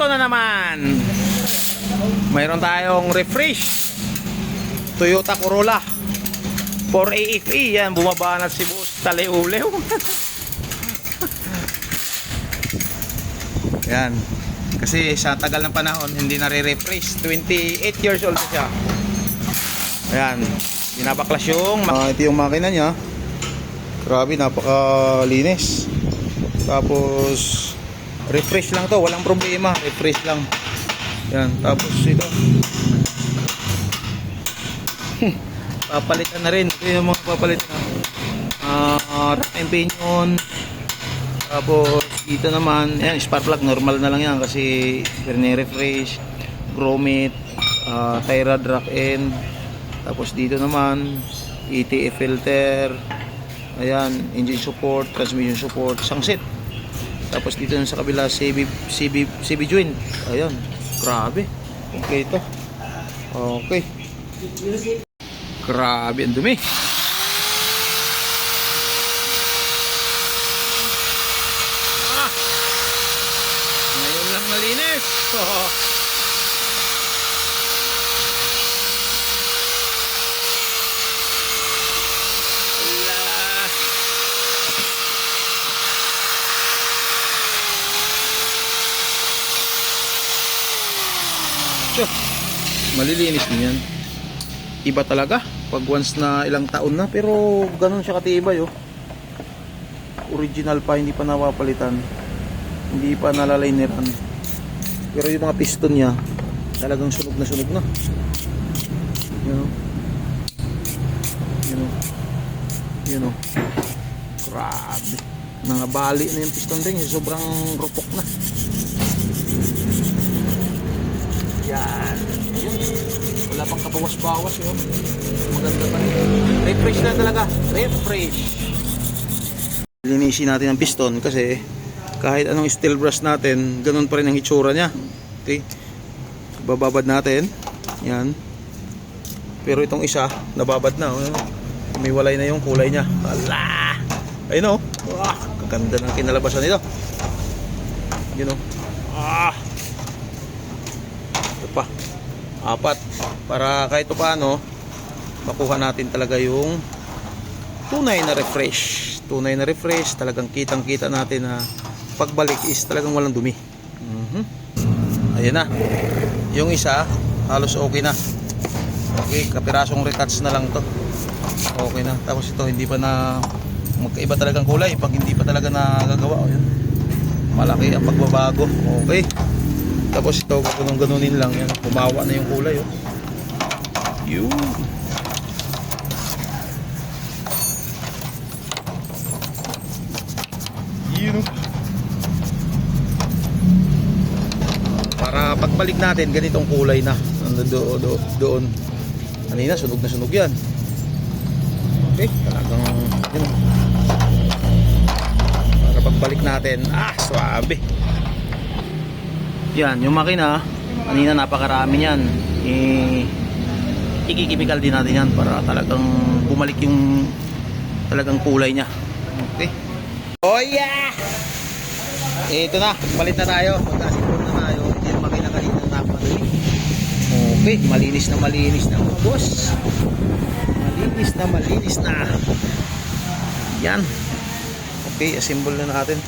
Ito na naman. Mayroon tayong refresh. Toyota Corolla 4AFE. Yan, bumaba na si Boss Taleulew. Yan. Kasi sa tagal ng panahon, hindi nare-refresh. 28 years old na siya. Ayan. Binabaklas yung... ito yung makina niya. Grabe, napakalinis. Tapos refresh lang to, walang problema, refresh lang. Yan, tapos ito papalitan na rin. Ito yung mga papalitan rack and pinion. Tapos dito naman, yan, spark plug, normal na lang yan kasi refresh, grommet, tie rod rack end. Tapos dito naman ETF filter. Ayan, engine support, transmission support, isang set. Tapos dito sa kabila, CB joint. Ayan, grabe. Okay ito. Okay. Grabe, ang dumi. Ngayon lang malinis. Malilinis din yan. Iba talaga pag once na ilang taon na, pero ganun siya katibay, oh. Original pa, hindi pa napapalitan, hindi pa nalaliniran. Pero yung mga piston niya talagang sunog na sunog na. You know. Grabe, nangabali na yung piston ring, sobrang rupok na. Yan. Wala pang kabawas-bawas, yun. Maganda pa rin. Refresh na talaga. Refresh. Linisin natin ang piston kasi kahit anong steel brush natin, ganun pa rin ang hitsura niya. Okay. Bababad natin. Yan. Pero itong isa, nababad na. Umiwalay na yung kulay niya. Ala! Ayun, oh. Kaganda ng kinalabasan nito. Yun, oh. Pa apat para kahit paano makuha natin talaga yung tunay na refresh. Talagang kitang kita natin na pagbalik is talagang walang dumi. Ayan na yung isa, halos okay na. Okay, kapirasong retouch na lang to, okay na. Tapos ito hindi pa na magkaiba talagang kulay pag hindi pa talaga nagagawa. Ayan, malaki ang pagbabago. Okay. Tapos ito, ganunin lang yan. Bumawa na yung kulay, oh. Yun. Para pagbalik natin, ganitong kulay na. Doon. Kanina, sunog na sunog yan. Okay, talagang yun. Para pagbalik natin, swabe. Yan, yung makina, kanina napakarami yan. Ikikimikal din natin yan para talagang bumalik yung talagang kulay niya. Okay. Oh yeah! Ito na, palit na tayo. Magkasipon na tayo. Yung makina kanina napamadali. Okay, malinis na mga boss. Malinis na. Yan. Okay, assemble na natin.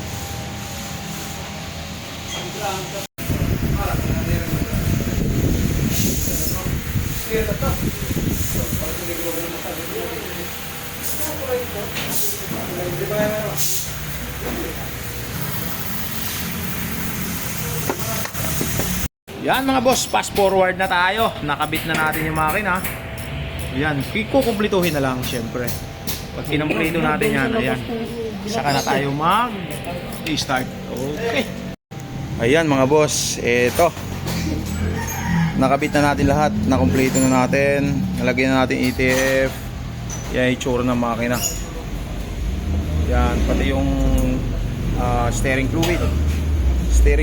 Yan mga boss, fast forward na tayo. Nakabit na natin yung makina. Yan, kukumplituhin na lang syempre. Pag kinumpleto natin yan, ayan, saka na tayo mag-start. Okay. Ayan mga boss, eto. Nakabit na natin lahat, nakumpleto na natin. Nalagyan na natin ETF. Yan yung itsura ng makina. Yan, pati yung steering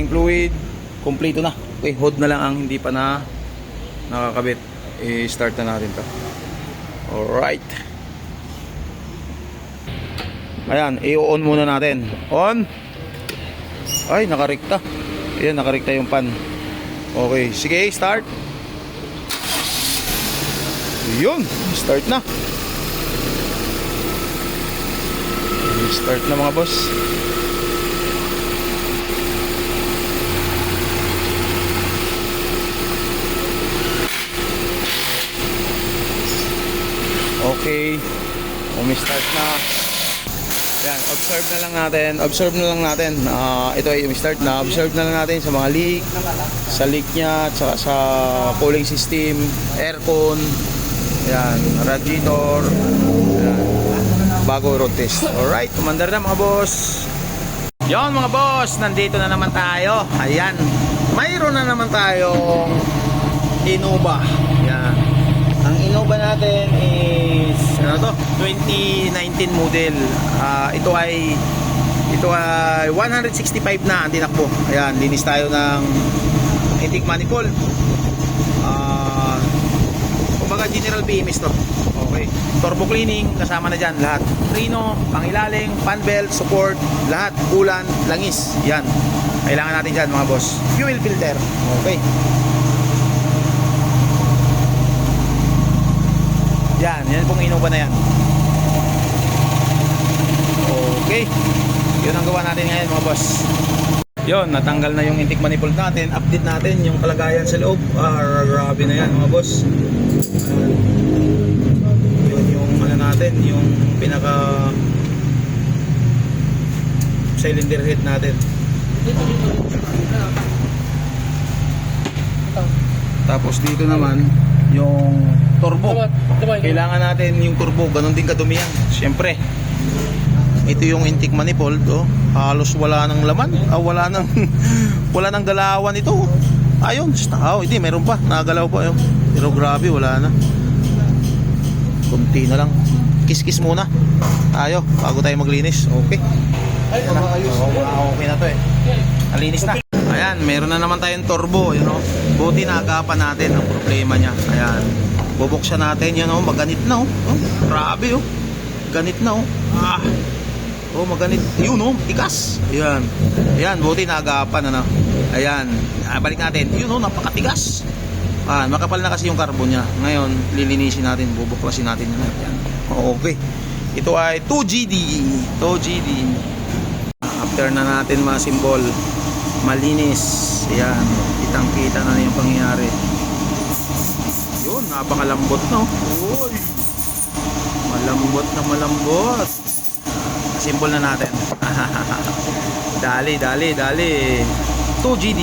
fluid kompleto na. Okay, hood na lang ang hindi pa na nakakabit. I-start na natin to. Alright. Ayan, i-on muna natin. On. Ay, nakarikta. Ayan, nakarekta yung pan. Okay, sige, start. Yun, start na. Start na mga boss. Okay, umi-start na. Yan, observe na lang natin. Ito ay umi-start na. Observe na lang natin sa mga leak, sa leak niya, at saka sa cooling system, aircon, yan, radiator, yan, bago road test. Alright, kumandar na mga boss. Yon mga boss, nandito na naman tayo. Ayan, mayroon na naman tayong Innova. Yan. Ang Innova natin is ano to? 2019 model. Ito ay 165 na ang tinakbo. Ayan, linis tayo ng intake manifold. Kumbaga general BMS to. Okay. Turbo cleaning kasama na diyan lahat. Rino, pangilaling, fan belt, support, lahat, ulan, langis. Yan. Kailangan natin diyan mga boss. Fuel filter. Okay. Yan pong Innova na yan. Okay. Yun ang gawa natin ngayon mga boss. Yun, natanggal na yung intake manifold natin. Update natin yung kalagayan sa loob. Grabe na yan mga boss. Yun yung ano natin, yung pinaka cylinder head natin. Tapos dito naman yung turbo. Kailangan natin yung turbo, ganun din kadumi yan. Siyempre, ito yung intake manifold, oh. Halos wala nang laman, wala nang galawan ito. Ayun, hindi, meron pa, nagalaw pa yun. Pero grabe, wala na. Kunti na lang. Kiss-kiss muna tayo bago tayo maglinis. Okay. Ayan na. Okay na to eh. Nalinis na. Ayan, meron na naman tayong turbo, you know. Buti naagapan natin ang problema niya. Ayan. Bubuksan natin, yun oh, maganit na oh. Grabe oh. Ganit na oh. Maganit. Yun oh, tigas. Ayan. Ayan, buti naagapan ano. Ayan. Balik natin. Yun oh, napakatigas. Makapal na kasi yung carbon niya. Ngayon, lilinisin natin, bubuklasin natin yan. Ayan. Okay. Ito ay 2GD. 2GD. After na natin ma-symbol, malinis. Ayan, kitang-kita na yung pangyayari. Yun, napakalambot no. Uy, malambot. Symbol na natin. Dali. 2GD.